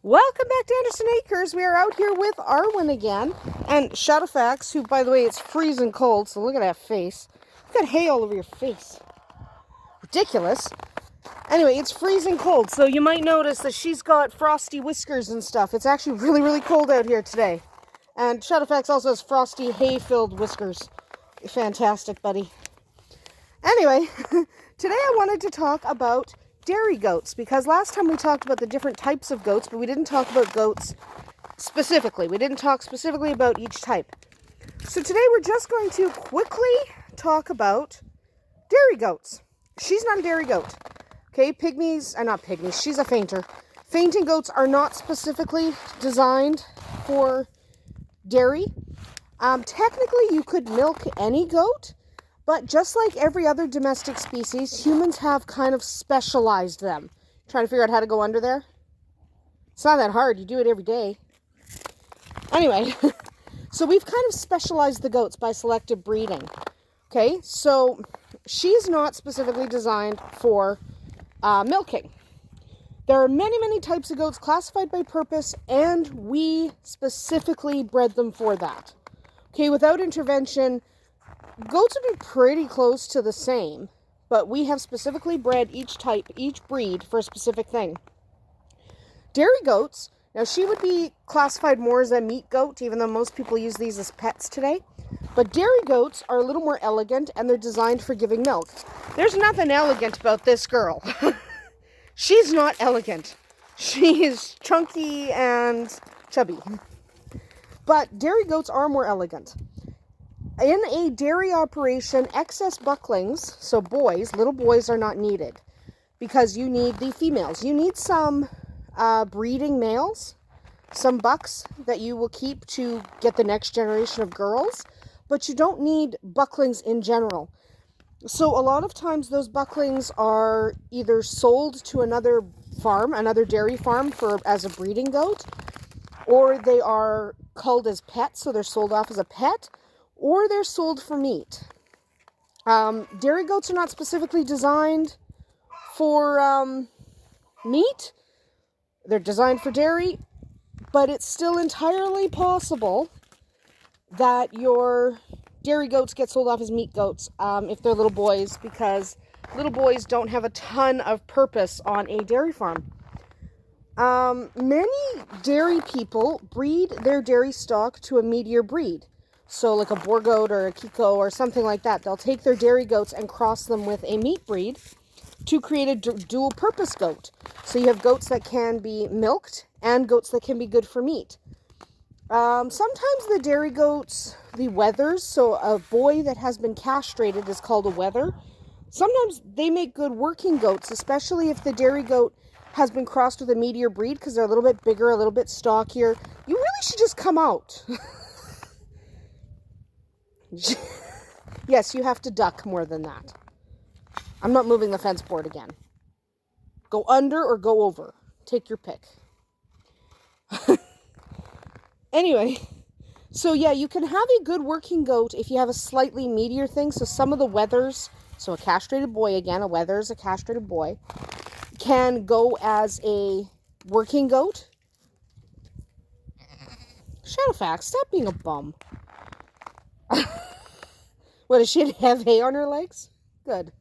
Welcome back to Andersen Acres. We are out here with Arwen again. And Shadowfax, who, by the way, it's freezing cold, so look at that face. You've got hay all over your face. Ridiculous. Anyway, it's freezing cold, so you might notice that she's got frosty whiskers and stuff. It's actually really, really cold out here today. And Shadowfax also has frosty, hay-filled whiskers. Fantastic, buddy. Anyway, today I wanted to talk about dairy goats, because last time we talked about the different types of goats, but we didn't talk about goats specifically. We didn't talk specifically about each type. So today we're just going to quickly talk about dairy goats. She's not a dairy goat. Okay, not pygmies, she's a fainter. Fainting goats are not specifically designed for dairy. Technically, you could milk any goat, but just like every other domestic species, humans have kind of specialized them. Trying to figure out how to go under there? It's not that hard. You do it every day. Anyway, so we've kind of specialized the goats by selective breeding. Okay, so she's not specifically designed for milking. There are many, many types of goats classified by purpose, and we specifically bred them for that. Okay, without intervention, goats would be pretty close to the same, but we have specifically bred each breed for a specific thing. Dairy goats, now she would be classified more as a meat goat, even though most people use these as pets today. But dairy goats are a little more elegant, and they're designed for giving milk. There's nothing elegant about this girl. She's not elegant. She's chunky and chubby. But dairy goats are more elegant. In a dairy operation, excess bucklings, so little boys are not needed, because you need the females. You need some breeding males, some bucks that you will keep to get the next generation of girls, but you don't need bucklings in general. So a lot of times those bucklings are either sold to another dairy farm as a breeding goat, or they are culled as pets, so they're sold off as a pet, or they're sold for meat. Dairy goats are not specifically designed for meat. They're designed for dairy, but it's still entirely possible that your dairy goats get sold off as meat goats if they're little boys, because little boys don't have a ton of purpose on a dairy farm. Many dairy people breed their dairy stock to a meatier breed. So like a boar goat or a Kiko or something like that. They'll take their dairy goats and cross them with a meat breed to create a dual purpose goat. So you have goats that can be milked and goats that can be good for meat. Sometimes the dairy goats, the wethers, so a boy that has been castrated is called a wether. Sometimes they make good working goats, especially if the dairy goat has been crossed with a meatier breed, because they're a little bit bigger, a little bit stockier. You really should just come out. Yes, you have to duck more than that. I'm not moving the fence board again. Go under or go over. Take your pick. Anyway, so yeah, you can have a good working goat if you have a slightly meatier thing. So some of the wethers, so a castrated boy again, a wether is a castrated boy, can go as a working goat. Shadowfax, stop being a bum. What, does she have hay on her legs? Good.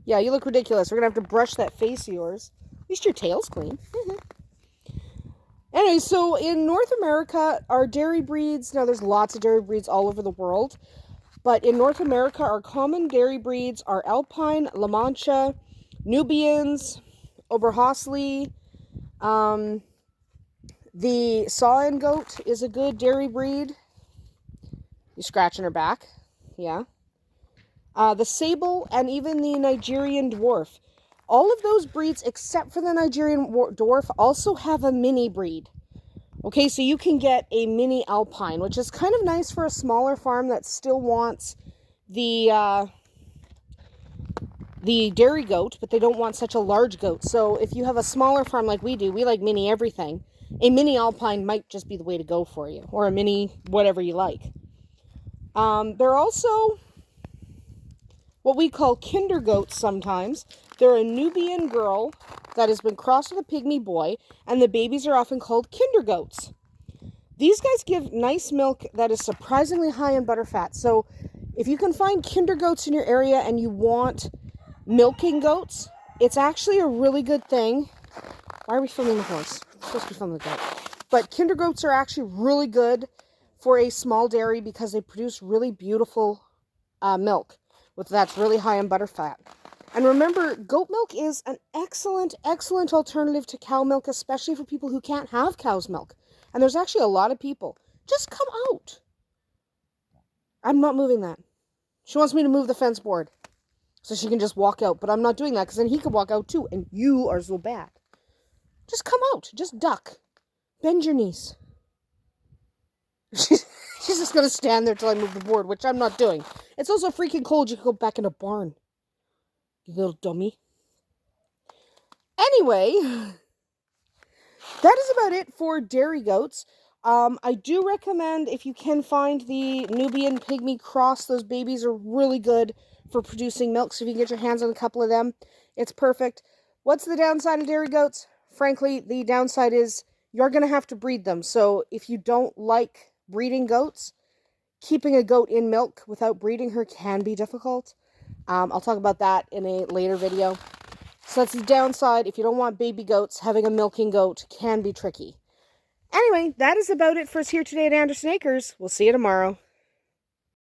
Yeah, you look ridiculous. We're going to have to brush that face of yours. At least your tail's clean. Anyway, so in North America, our dairy breeds, now there's lots of dairy breeds all over the world, but in North America, our common dairy breeds are Alpine, La Mancha, Nubians, Oberhasli. The Saughan goat is a good dairy breed. You're scratching her back. Yeah. The sable and even the Nigerian dwarf. All of those breeds, except for the Nigerian dwarf, also have a mini breed. Okay, so you can get a mini Alpine, which is kind of nice for a smaller farm that still wants the dairy goat, but they don't want such a large goat. So if you have a smaller farm like we do, we like mini everything. A mini Alpine might just be the way to go for you, or a mini whatever you like. They're also what we call kinder goats sometimes. They're a Nubian girl that has been crossed with a pygmy boy, and the babies are often called kinder goats. These guys give nice milk that is surprisingly high in butterfat. So if you can find kinder goats in your area and you want milking goats, it's actually a really good thing. Why are we filming the horse? We're supposed to be filming the goat. But kinder goats are actually really good for a small dairy because they produce really beautiful milk that's really high in butterfat. And remember, goat milk is an excellent, excellent alternative to cow milk, especially for people who can't have cow's milk. And there's actually a lot of people. Just come out. I'm not moving that. She wants me to move the fence board so she can just walk out. But I'm not doing that because then he could walk out too. And you are so bad. Just come out. Just duck. Bend your knees. She's just going to stand there till I move the board, which I'm not doing. It's also freaking cold. You can go back in a barn. You little dummy. Anyway, that is about it for dairy goats. I do recommend, if you can find the Nubian Pygmy cross, those babies are really good for producing milk. So if you can get your hands on a couple of them, it's perfect. What's the downside of dairy goats? Frankly, the downside is you're going to have to breed them. So if you don't like breeding goats, keeping a goat in milk without breeding her can be difficult. I'll talk about that in a later video. So that's the downside. If you don't want baby goats, having a milking goat can be tricky. Anyway, that is about it for us here today at Andersen Acres. We'll see you tomorrow.